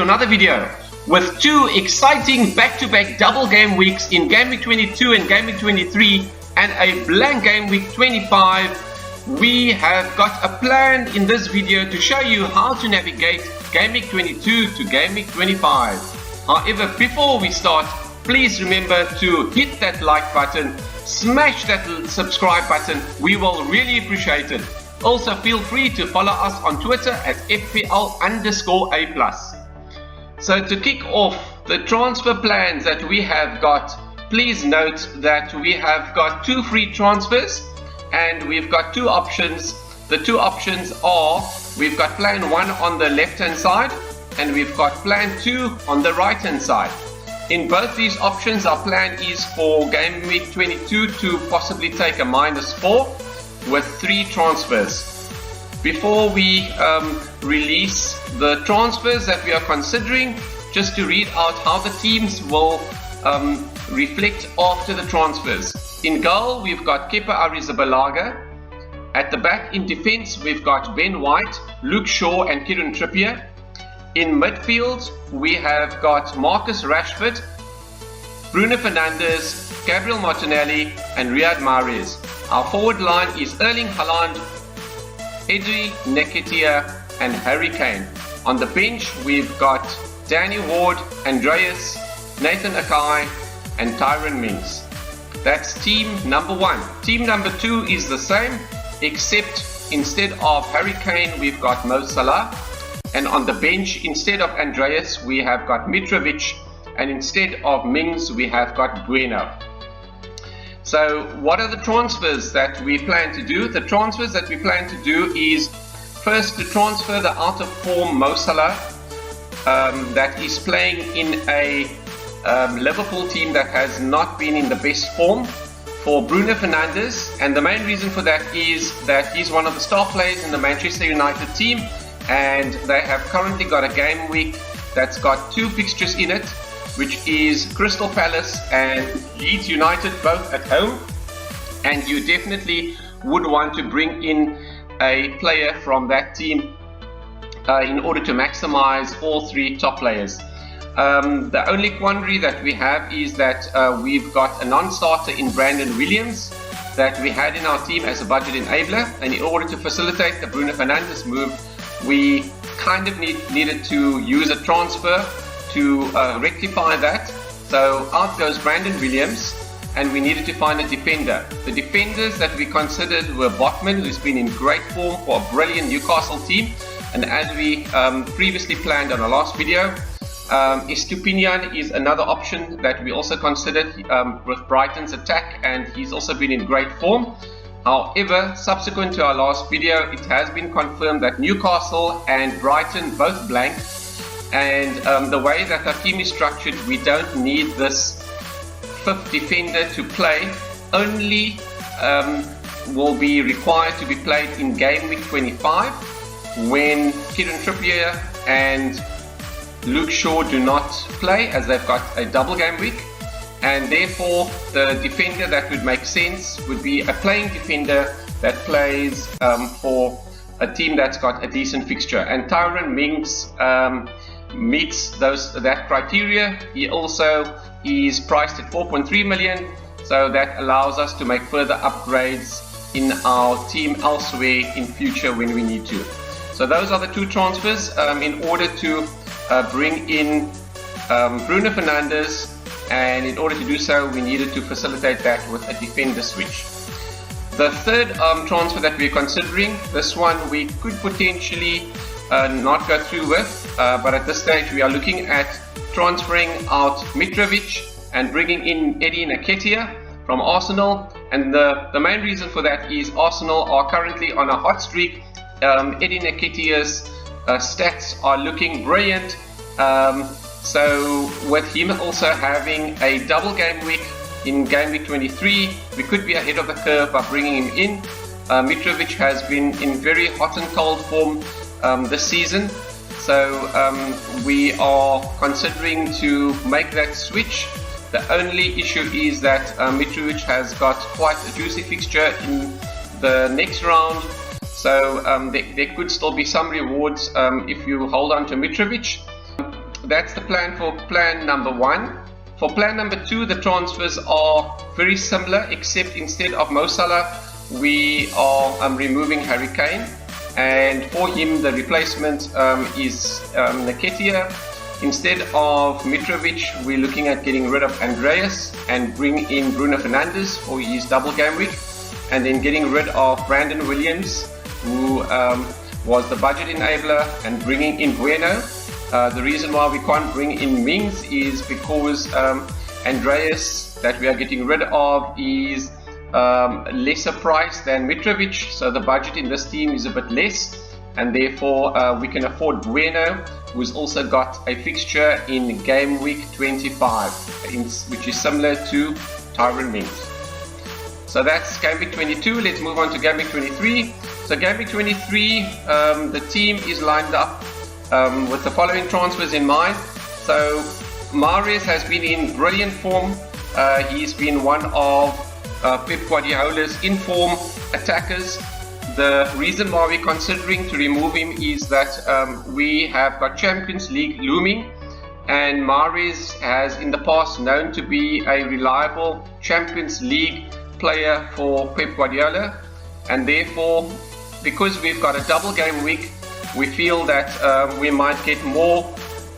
to another video with two exciting back-to-back double game weeks in game week 22 and game week 23 and a blank game week 25. We have got a plan in this video to show you how to navigate game week 22 to game week 25. However, before we start, please remember to hit that like button, smash that subscribe button. We will really appreciate it. Also, feel free to follow us on Twitter at FPL_A+. So to kick off the transfer plans that we have got, please note that we have got two free transfers and we've got two options. The two options are, we've got plan 1 on the left hand side and we've got plan 2 on the right hand side. In both these options, our plan is for game week 22 to possibly take a -4 with 3 transfers. Before we release the transfers that we are considering, just to read out how the teams will reflect after the transfers. In goal, we've got Kepa Arrizabalaga. At the back in defense, we've got Ben White, Luke Shaw and Kieran Trippier. In midfield, we have got Marcus Rashford, Bruno Fernandes, Gabriel Martinelli and Riyad Mahrez. Our forward line is Erling Haaland, Eddie Nketiah and Harry Kane. On the bench, we've got Danny Ward, Andreas, Nathan Akai and Tyrone Mings. That's team number 1. Team number 2 is the same, except instead of Harry Kane, we've got Mo Salah. And on the bench, instead of Andreas, we have got Mitrovic. And instead of Mings, we have got Bueno. So what are the transfers that we plan to do? The transfers that we plan to do is first to transfer the out of form Mo Salah that is playing in a Liverpool team that has not been in the best form, for Bruno Fernandes. And the main reason for that is that he's one of the star players in the Manchester United team, and they have currently got a game week that's got 2 fixtures in it, which is Crystal Palace and Leeds United, both at home. And you definitely would want to bring in a player from that team in order to maximize all 3 top players. The only quandary that we have is that we've got a non-starter in Brandon Williams that we had in our team as a budget enabler, and in order to facilitate the Bruno Fernandes move, we kind of needed to use a transfer to rectify that. So out goes Brandon Williams, and we needed to find a defender. The defenders that we considered were Botman, who's been in great form for a brilliant Newcastle team, and as we previously planned on our last video, Estupinian is another option that we also considered with Brighton's attack, and he's also been in great form. However, subsequent to our last video, it has been confirmed that Newcastle and Brighton both blank, and the way that our team is structured, we don't need this 5th defender to play. Only will be required to be played in game week 25 when Kieran Trippier and Luke Shaw do not play, as they've got a double game week, and therefore the defender that would make sense would be a playing defender that plays for a team that's got a decent fixture. And Tyrone Mings meets that criteria. He also is priced at 4.3 million, so that allows us to make further upgrades in our team elsewhere in future when we need to. So those are the 2 transfers in order to bring in Bruno Fernandes, and in order to do so we needed to facilitate that with a defender switch. The third transfer that we're considering, this one we could potentially not go through with, but at this stage we are looking at transferring out Mitrovic and bringing in Eddie Nketiah from Arsenal. And the main reason for that is Arsenal are currently on a hot streak. Eddie Nketiah's stats are looking brilliant, so with him also having a double game week in game week 23, we could be ahead of the curve by bringing him in. Mitrovic has been in very hot and cold form this season, so we are considering to make that switch. The only issue is that Mitrovic has got quite a juicy fixture in the next round, so there could still be some rewards if you hold on to Mitrovic. that's the plan for plan number 1. For plan number 2, the transfers are very similar, except instead of Mo Salah, we are removing Harry Kane, and for him the replacement is Nketiah. Instead of Mitrovic, we're looking at getting rid of Andreas and bring in Bruno Fernandes for his double game week, and then getting rid of Brandon Williams, who was the budget enabler, and bringing in Bueno. The reason why we can't bring in Mings is because Andreas, that we are getting rid of, is lesser price than Mitrovic, so the budget in this team is a bit less, and therefore we can afford Bueno, who's also got a fixture in game week 25, which is similar to Tyrone Mings. So that's game week 22. Let's move on to game week 23. So game week 23, the team is lined up with the following transfers in mind. So Mahrez has been in brilliant form. He's been one of Pep Guardiola's in-form attackers. The reason why we're considering to remove him is that we have got Champions League looming, and Mahrez has in the past known to be a reliable Champions League player for Pep Guardiola, and therefore, because we've got a double game week, we feel that we might get more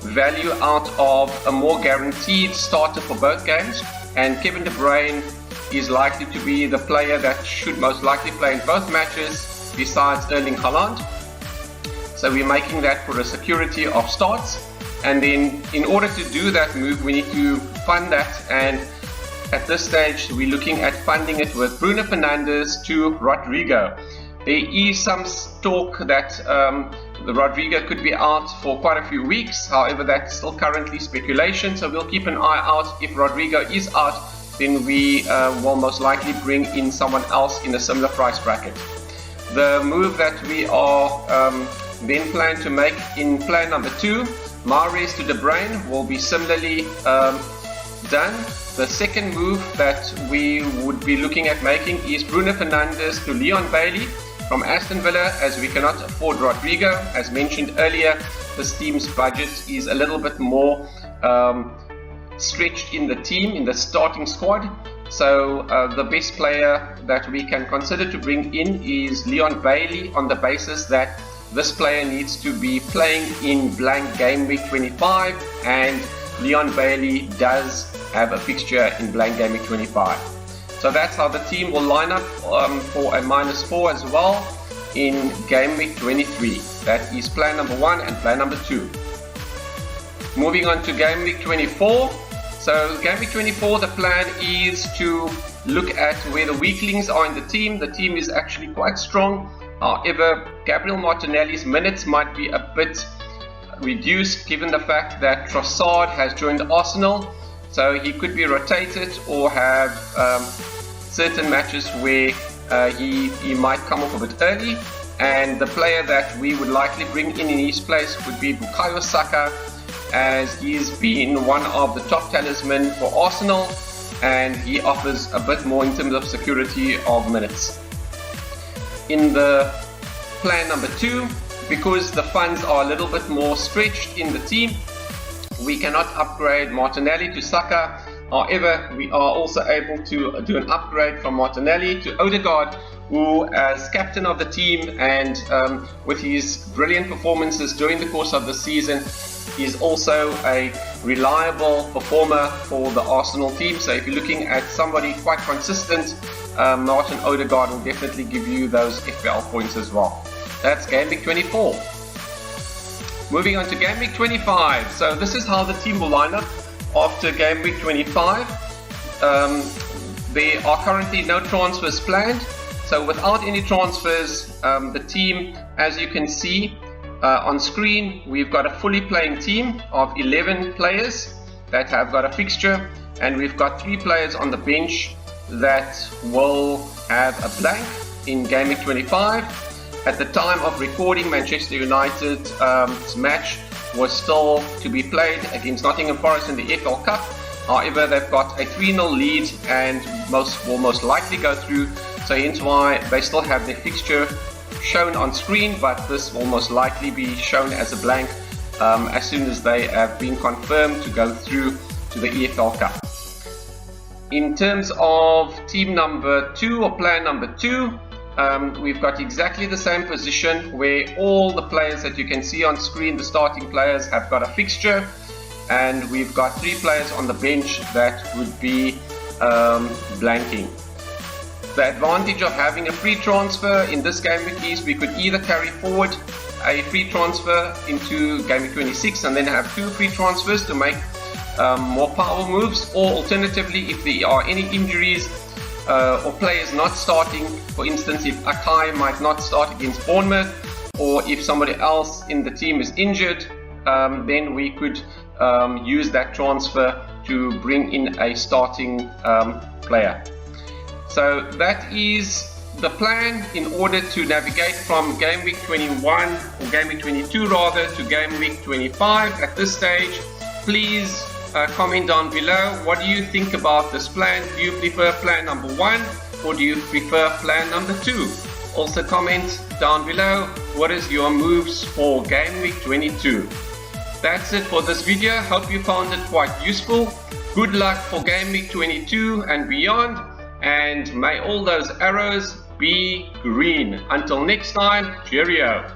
value out of a more guaranteed starter for both games, and Kevin De Bruyne is likely to be the player that should most likely play in both matches besides Erling Haaland. So we're making that for a security of starts, and then in order to do that move we need to fund that, and at this stage we're looking at funding it with Bruno Fernandes to Rodrigo. There is some talk that the Rodrigo could be out for quite a few weeks, however that's still currently speculation, so we'll keep an eye out. If Rodrigo is out, then we will most likely bring in someone else in a similar price bracket. The move that we are then plan to make in plan number 2, Mahrez to De Bruyne, will be similarly done. The second move that we would be looking at making is Bruno Fernandes to Leon Bailey from Aston Villa, as we cannot afford Rodrigo. As mentioned earlier, this team's budget is a little bit more stretched in the team, in the starting squad. So the best player that we can consider to bring in is Leon Bailey, on the basis that this player needs to be playing in blank game week 25, and Leon Bailey does have a fixture in blank game week 25. So that's how the team will line up for a -4 as well in game week 23. That is plan number 1 and plan number 2. Moving on to game week 24. So game week 24, the plan is to look at where the weaklings are in the team. The team is actually quite strong. However, Gabriel Martinelli's minutes might be a bit reduced given the fact that Trossard has joined Arsenal. So he could be rotated or have certain matches where he might come off a bit early. And the player that we would likely bring in his place would be Bukayo Saka, as he's been one of the top talisman for Arsenal, and he offers a bit more in terms of security of minutes. In the plan number 2, because the funds are a little bit more stretched in the team, we cannot upgrade Martinelli to Saka. However, we are also able to do an upgrade from Martinelli to Odegaard, who, as captain of the team and with his brilliant performances during the course of the season, is also a reliable performer for the Arsenal team. So if you're looking at somebody quite consistent, Martin Odegaard will definitely give you those FPL points as well. That's game week 24. Moving on to game week 25. So this is how the team will line up after game week 25. There are currently no transfers planned. So without any transfers, the team, as you can see on screen, we've got a fully playing team of 11 players that have got a fixture, and we've got 3 players on the bench that will have a blank in game week 25. At the time of recording, Manchester United's match was still to be played against Nottingham Forest in the FL Cup. However, they've got a 3-0 lead and will most likely go through, so hence why they still have their fixture shown on screen, but this will most likely be shown as a blank as soon as they have been confirmed to go through to the EFL Cup. In terms of team number 2 or plan number 2, we've got exactly the same position where all the players that you can see on screen, the starting players, have got a fixture, and we've got 3 players on the bench that would be blanking. The advantage of having a free transfer in this game week is we could either carry forward a free transfer into game week 26 and then have 2 free transfers to make more power moves, or alternatively, if there are any injuries or players not starting, for instance if Akai might not start against Bournemouth, or if somebody else in the team is injured, then we could use that transfer to bring in a starting player. So that is the plan in order to navigate from game week 21 or game week 22 rather to game week 25. At this stage, please comment down below, what do you think about this plan? Do you prefer plan number 1 or do you prefer plan number 2? Also comment down below, what is your moves for game week 22? That's it for this video. Hope you found it quite useful. Good luck for game week 22 and beyond, and may all those arrows be green. Until next time, cheerio.